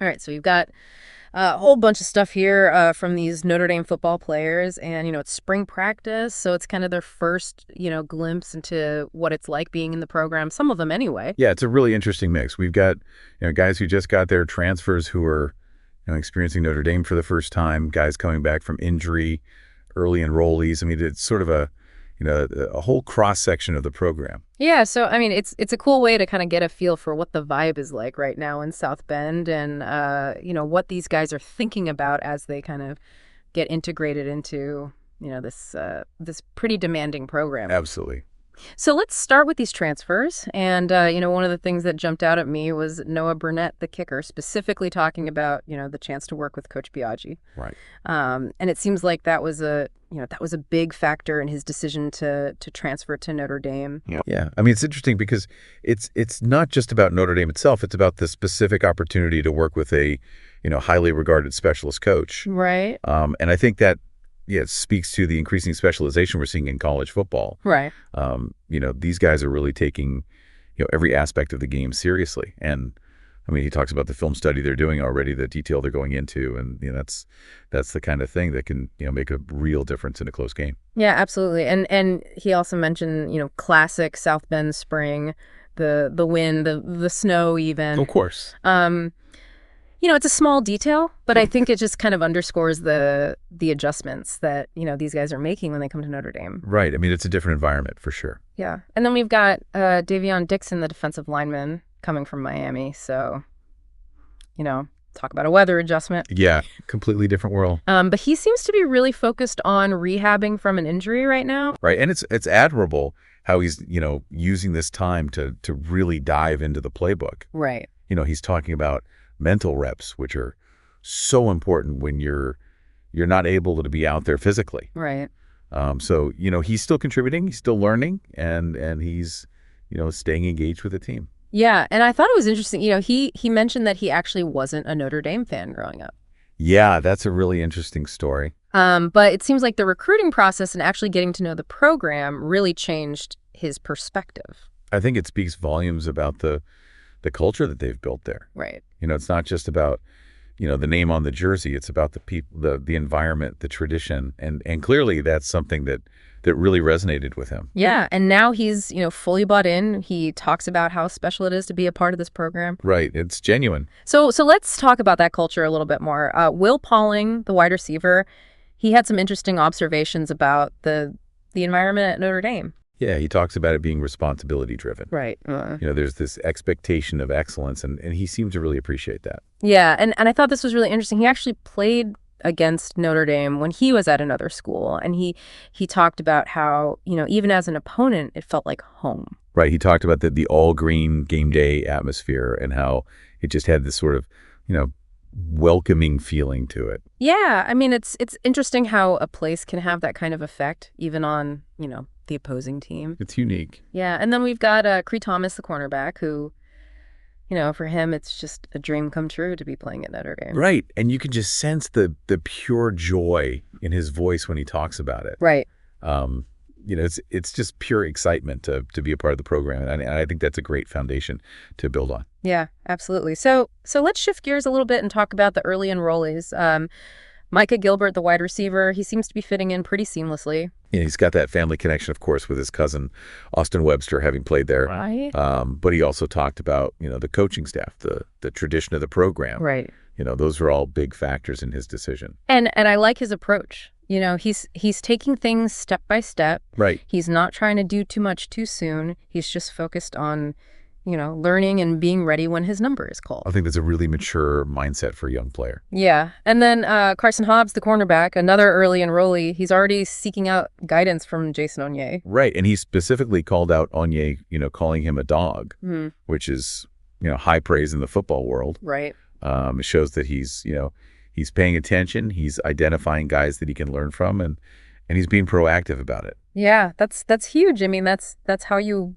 All right, so you've got a whole bunch of stuff here from these Notre Dame football players, and it's spring practice, so it's kind of their first glimpse into what it's like being in the program. Some of them anyway. Yeah, it's a really interesting mix. We've got guys who just got their transfers who are experiencing Notre Dame for the first time, guys coming back from injury, early enrollees. I mean, it's sort of a whole cross section of the program. Yeah, so I mean, it's a cool way to kind of get a feel for what the vibe is like right now in South Bend, and what these guys are thinking about as they kind of get integrated into this pretty demanding program. Absolutely. So let's start with these transfers. And, one of the things that jumped out at me was Noah Burnette, the kicker, specifically talking about, the chance to work with Coach Biaggi. Right. And it seems like that was a big factor in his decision to transfer to Notre Dame. Yeah. I mean, it's interesting because it's not just about Notre Dame itself. It's about the specific opportunity to work with a, highly regarded specialist coach. Right. And I think that, it speaks to the increasing specialization we're seeing in college football. Right. These guys are really taking, every aspect of the game seriously. And I mean, he talks about the film study they're doing already, the detail they're going into, and that's the kind of thing that can make a real difference in a close game. Yeah, absolutely. And he also mentioned classic South Bend spring, the wind, the snow even. Of course. It's a small detail, but I think it just kind of underscores the adjustments that, these guys are making when they come to Notre Dame. Right. I mean, it's a different environment for sure. Yeah. And then we've got Davion Dixon, the defensive lineman, coming from Miami. So, talk about a weather adjustment. Yeah. Completely different world. But he seems to be really focused on rehabbing from an injury right now. Right. And it's admirable how he's, using this time to really dive into the playbook. Right. He's talking about mental reps, which are so important when you're not able to be out there physically. Right. So, he's still contributing, he's still learning, and he's, staying engaged with the team. Yeah. And I thought it was interesting. He mentioned that he actually wasn't a Notre Dame fan growing up. Yeah, that's a really interesting story. But it seems like the recruiting process and actually getting to know the program really changed his perspective. I think it speaks volumes about the culture that they've built there. Right. It's not just about, the name on the jersey. It's about the people, the environment, the tradition. And clearly that's something that really resonated with him. Yeah. And now he's, fully bought in. He talks about how special it is to be a part of this program. Right. It's genuine. So let's talk about that culture a little bit more. Will Pauling, the wide receiver, he had some interesting observations about the environment at Notre Dame. Yeah, he talks about it being responsibility driven. Right. There's this expectation of excellence, and he seemed to really appreciate that. Yeah, and I thought this was really interesting. He actually played against Notre Dame when he was at another school, and he talked about how, even as an opponent, it felt like home. Right. He talked about the all-green game day atmosphere and how it just had this sort of, welcoming feeling to it. Yeah, I mean, it's interesting how a place can have that kind of effect, even on, the opposing team. It's unique. Yeah, and then we've got Cree Thomas, the cornerback, who, for him, it's just a dream come true to be playing at Notre Dame. Right, and you can just sense the pure joy in his voice when he talks about it. Right. It's just pure excitement to be a part of the program, and I think that's a great foundation to build on. Yeah, absolutely. So let's shift gears a little bit and talk about the early enrollees. Micah Gilbert, the wide receiver, he seems to be fitting in pretty seamlessly. Yeah, he's got that family connection, of course, with his cousin, Austin Webster, having played there. Right. But he also talked about, the coaching staff, the tradition of the program. Right. Those are all big factors in his decision. And I like his approach. He's taking things step by step. Right. He's not trying to do too much too soon. He's just focused on, learning and being ready when his number is called. I think that's a really mature mindset for a young player. Yeah. And then Carson Hobbs, the cornerback, another early enrollee, he's already seeking out guidance from Jason Onye. Right. And he specifically called out Onye, calling him a dog, which is, high praise in the football world. Right. It shows that he's paying attention. He's identifying guys that he can learn from, and he's being proactive about it. Yeah, that's huge. I mean, that's how you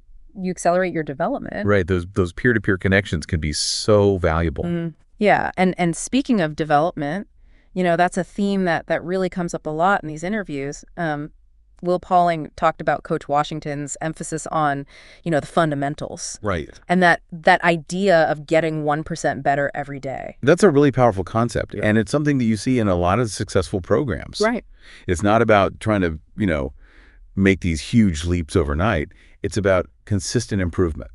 accelerate your development. Right. Those peer-to-peer connections can be so valuable. Yeah. And speaking of development, that's a theme that really comes up a lot in these interviews. Will Pauling talked about Coach Washington's emphasis on, the fundamentals. Right. And that idea of getting 1% better every day. That's a really powerful concept, Yeah. and it's something that you see in a lot of successful programs. Right. It's not about trying to, make these huge leaps overnight. It's about consistent improvement,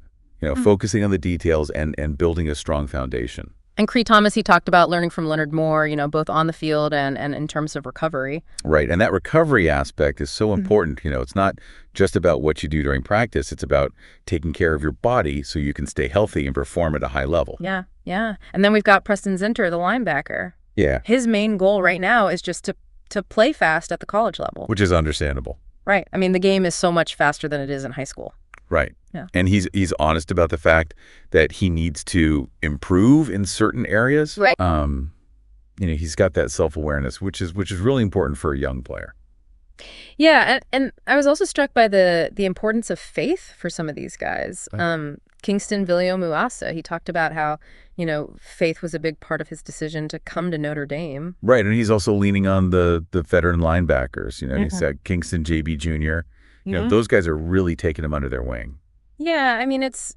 focusing on the details and building a strong foundation. And Cree Thomas, he talked about learning from Leonard Moore, both on the field and in terms of recovery. Right, and that recovery aspect is so important. It's not just about what you do during practice. It's about taking care of your body so you can stay healthy and perform at a high level. Yeah, yeah. And then we've got Preston Zinter, the linebacker. Yeah. His main goal right now is just to play fast at the college level. Which is understandable. Right. I mean, the game is so much faster than it is in high school. Right. Yeah. And he's honest about the fact that he needs to improve in certain areas. Right. He's got that self-awareness, which is really important for a young player. Yeah, and I was also struck by the importance of faith for some of these guys. Right. Kingston Vilio-Muasa, he talked about how, faith was a big part of his decision to come to Notre Dame. Right, and he's also leaning on the veteran linebackers. He's got Kingston J.B. Jr. Those guys are really taking him under their wing. Yeah, I mean, it's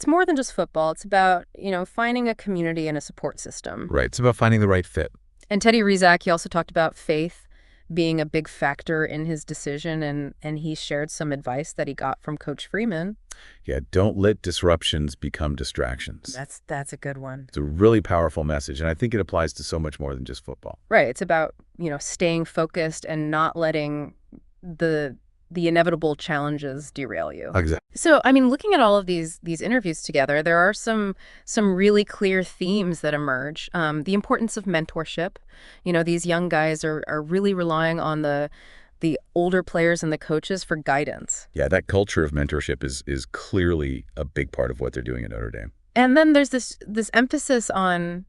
more than just football. It's about, finding a community and a support system. Right, it's about finding the right fit. And Teddy Rezac, he also talked about faith being a big factor in his decision, and he shared some advice that he got from Coach Freeman. Yeah, don't let disruptions become distractions. That's a good one. It's a really powerful message, and I think it applies to so much more than just football. Right, it's about, staying focused and not letting the inevitable challenges derail you. Exactly. So, I mean, looking at all of these interviews together, there are some really clear themes that emerge. The importance of mentorship. These young guys are really relying on the older players and the coaches for guidance. Yeah, that culture of mentorship is clearly a big part of what they're doing at Notre Dame. And then there's this emphasis on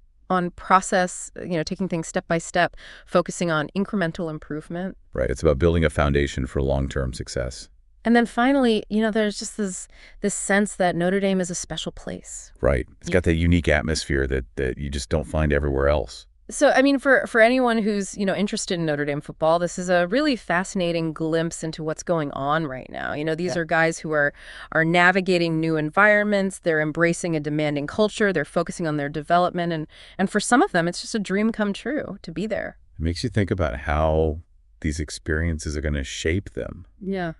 process, taking things step by step, focusing on incremental improvement. Right. It's about building a foundation for long-term success. And then finally, there's just this sense that Notre Dame is a special place. Right. It's got that unique atmosphere that you just don't find everywhere else. So, I mean, for anyone who's, interested in Notre Dame football, this is a really fascinating glimpse into what's going on right now. These are guys who are navigating new environments. They're embracing a demanding culture. They're focusing on their development. And for some of them, it's just a dream come true to be there. It makes you think about how these experiences are going to shape them. Yeah.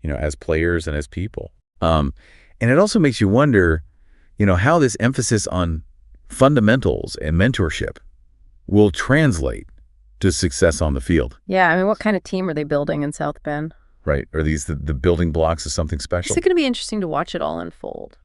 As players and as people. And it also makes you wonder, how this emphasis on fundamentals and mentorship will translate to success on the field. Yeah, I mean, what kind of team are they building in South Bend? Right. Are these the building blocks of something special? It's going to be interesting to watch it all unfold.